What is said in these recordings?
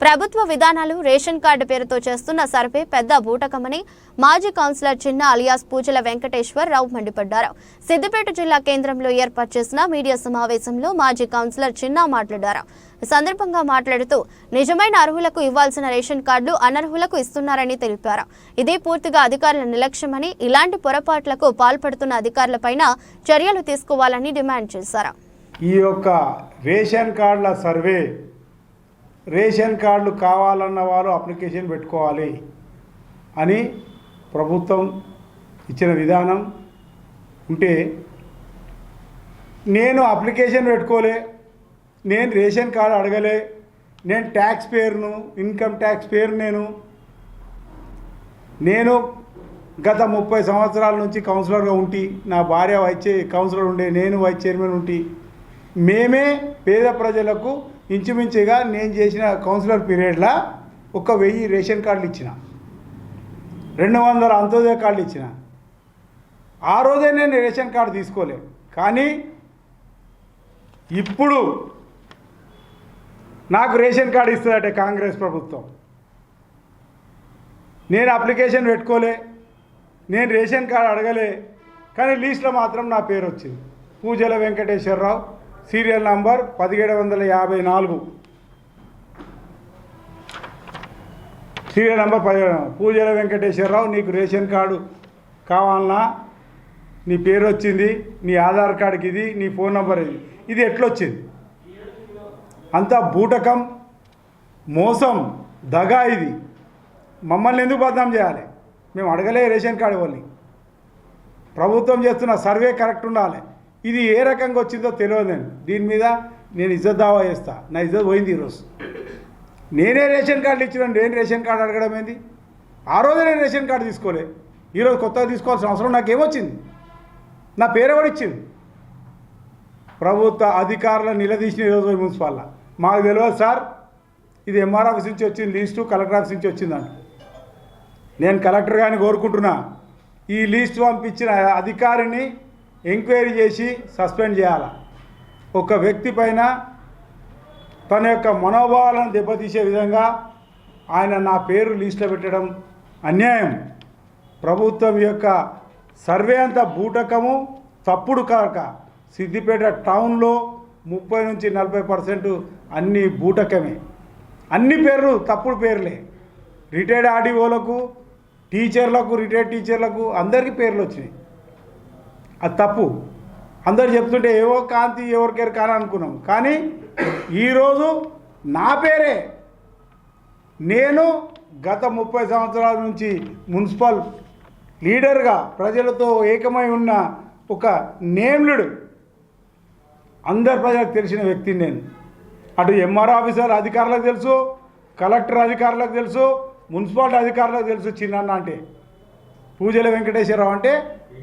ప్రభుత్వ విధానాలు ration card పేరుతో చేస్తున్న సర్వే పెద్ద బూటకమని మాజీ కౌన్సిలర్ చిన్న అలియాస్ పూజల వెంకటేశ్వరరావు మండిపడ్డారు. సిద్దిపేట జిల్లా కేంద్రంలో ఏర్పాటు చేసిన మీడియా సమావేశంలో మాజీ కౌన్సిలర్ చిన్న మాట్లాడారు. ఈ సందర్భంగా మాట్లాడుతూ నిజమైన అర్హులకు ఇవ్వాల్సిన రేషన్ కార్డులు అనర్హులకు ఇస్తున్నారని తెలిపారు. ఇది పూర్తిగా అధికారుల నిర్లక్ష్యమని, ఇలాంటి పొరపాట్లకు పాల్పడుతున్న అధికారులపైన చర్యలు తీసుకోవాలని డిమాండ్ చేశారు. ఈ యొక్క రేషన్ కార్డుల సర్వే, రేషన్ కార్డులు కావాలన్న వారు అప్లికేషన్ పెట్టుకోవాలి అని ప్రభుత్వం ఇచ్చిన విధానం ఉంటే, నేను అప్లికేషన్ పెట్టుకోలే, నేను రేషన్ కార్డు అడగలే, నేను ట్యాక్స్ పేరును, ఇన్కమ్ ట్యాక్స్ పేరు నేను గత 30 సంవత్సరాల నుంచి కౌన్సిలర్గా ఉండి, నా భార్య కౌన్సిలర్ ఉండే, నేను వైస్ చైర్మన్ ఉండి, మేమే పేద ప్రజలకు ఇంచుమించుగా నేను చేసిన కౌన్సిలర్ పీరియడ్లో 1000 రేషన్ కార్డులు ఇచ్చిన, 200 అంత్యోదయ కార్డులు ఇచ్చిన. ఆ రోజే నేను రేషన్ కార్డు తీసుకోలే. కానీ ఇప్పుడు నాకు రేషన్ కార్డు ఇస్తుందట కాంగ్రెస్ ప్రభుత్వం. నేను అప్లికేషన్ పెట్టుకోలే, నేను రేషన్ కార్డు అడగలే, కానీ లీస్ట్లో మాత్రం నా పేరు వచ్చింది. Poojala Venkateswararao, serial number 1754, serial number 17. Poojala Venkateswararao, నీకు రేషన్ కార్డు కావాలన్నా, నీ పేరు వచ్చింది, నీ ఆధార్ కార్డుకి ఇది, నీ ఫోన్ నెంబర్ ఇది. ఇది ఎట్లొచ్చింది? అంతా బూటకం, మోసం, దగా. ఇది మమ్మల్ని ఎందుకు బదనాం చేయాలి? మేము అడగలే రేషన్ కార్డు ఇవ్వాలి. ప్రభుత్వం చేస్తున్న సర్వే కరెక్ట్ ఉండాలి. ఇది ఏ రకంగా వచ్చిందో తెలియదు. దీని మీద నేను ఇజ్జత్ దావా చేస్తా. నా ఇజ్జత్ పోయింది ఈరోజు. నేనే రేషన్ కార్డులు ఇచ్చినాను, నేను రేషన్ కార్డు అడగడం ఏంది? ఆ రోజే నేను రేషన్ కార్డు తీసుకోలే. ఈరోజు కొత్తగా తీసుకోవాల్సిన అవసరం నాకేమొచ్చింది? నా పేరు ఎవరిచ్చింది? ప్రభుత్వ అధికారులను నిలదీసిన ఈరోజు మున్సిపాల్లో మాకు తెలియదు సార్, ఇది ఎంఆర్ ఆఫీస్ నుంచి వచ్చింది లీస్టు, కలెక్టర్ ఆఫీస్ నుంచి వచ్చిందంట. నేను కలెక్టర్ గారిని కోరుకుంటున్నా, ఈ లీస్ట్ పంపించిన అధికారిని ఎంక్వైరీ చేసి సస్పెండ్ చేయాలి. ఒక వ్యక్తి పైన తన యొక్క మనోభావాలను దెబ్బతీసే విధంగా ఆయన నా పేరు లిస్టులో పెట్టడం అన్యాయం. ప్రభుత్వం యొక్క సర్వే అంతా బూటకము, తప్పుడు కాక. సిద్దిపేట టౌన్లో 30 నుంచి 40% అన్ని బూటకమే. అన్ని పేర్లు తప్పుడు పేర్లే. రిటైర్డ్ ఆర్డీఓలకు, టీచర్లకు, రిటైర్డ్ టీచర్లకు అందరికీ పేర్లు వచ్చినాయి. అది తప్పు. అందరు చెప్తుంటే ఏవో కాంతి ఎవరికేరు కానీ అనుకున్నాం. కానీ ఈరోజు నా పేరే, నేను గత 30 సంవత్సరాల నుంచి మున్సిపల్ లీడర్గా ప్రజలతో ఏకమై ఉన్న ఒక నేమ్లుడు, అందరు ప్రజలకు తెలిసిన వ్యక్తిని నేను. అటు ఎంఆర్ ఆఫీసర్ అధికారులకు తెలుసు, కలెక్టర్ అధికారులకు తెలుసు, మున్సిపాలిటీ అధికారులకు తెలుసు. చిన్న అంటే పూజల వెంకటేశ్వరరావు అంటే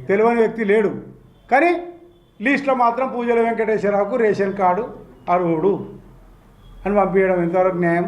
తెలియని వ్యక్తి లేడు. కానీ లీస్ట్లో మాత్రం పూజల వెంకటేశ్వరరావుకు రేషన్ కార్డు అర్హుడు అని పంపించడం ఎంతవరకు న్యాయం?